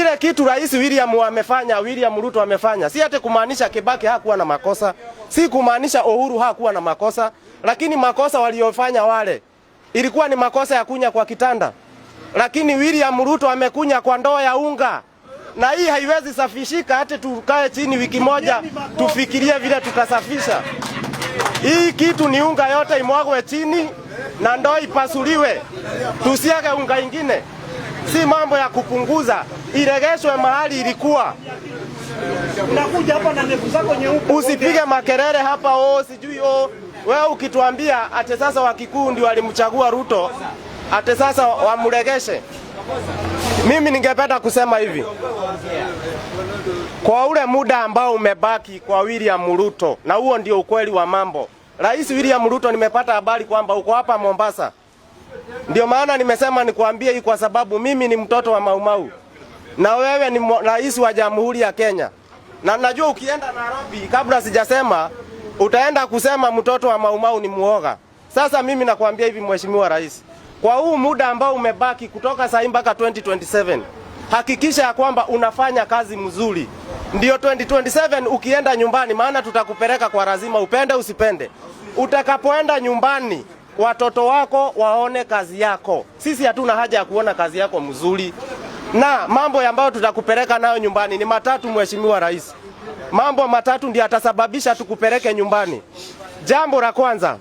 Ile kitu Rais William Ruto amefanya, si ate kumaanisha Kibaki hakuwa na makosa, si kumaanisha Uhuru hakuwa na makosa, lakini makosa waliofanya wale ilikuwa ni makosa ya kunya kwa kitanda. Lakini William Ruto amekunya kwa ndoo ya unga. Na hii haiwezi safishika hata tukae chini wiki moja tufikirie vile tutasafisha. Hii kitu ni unga yote imwagwe chini na ndoo ipasuliwe. Tusiage unga ingine. Si mambo ya kupunguza, iregeshwe mahali ilikuwa. Unakuja hapa na ndevu zako nyeupe. Usipige makelele hapa sijui wewe ukituambia ate sasa Wakikuyu ndio walimchagua Ruto, ate sasa wamuregeshe. Mimi ningependa kusema hivi. Kwa ule muda ambao umebaki kwa William Ruto, na huo ndio ukweli wa mambo. Rais William Ruto nimepata habari kwamba uko hapa Mombasa. Ndio maana nimesema nikuambie hii kwa sababu mimi ni mtoto wa Mau Mau. Na wewe ni rais wa Jamhuri ya Kenya. Na najua ukienda Nairobi kabla sijasema utaenda kusema mtoto wa Mau Mau ni muoga. Sasa mimi nakuambia hivi Mheshimiwa Rais. Kwa huu muda ambao umebaki kutoka sasa mpaka 2027, hakikisha ya kwamba unafanya kazi mzuri. Ndio 2027 ukienda nyumbani, maana tutakupeleka kwa lazima upende usipende. Utakapoenda nyumbani, watoto wako waone kazi yako. Sisi hatuna haja ya kuona kazi yako mzuri. Na mambo ambayo tutakupeleka nayo nyumbani ni matatu Mheshimiwa Rais. Mambo matatu ndio atasababisha tukupeleke nyumbani. Jambo la kwanza,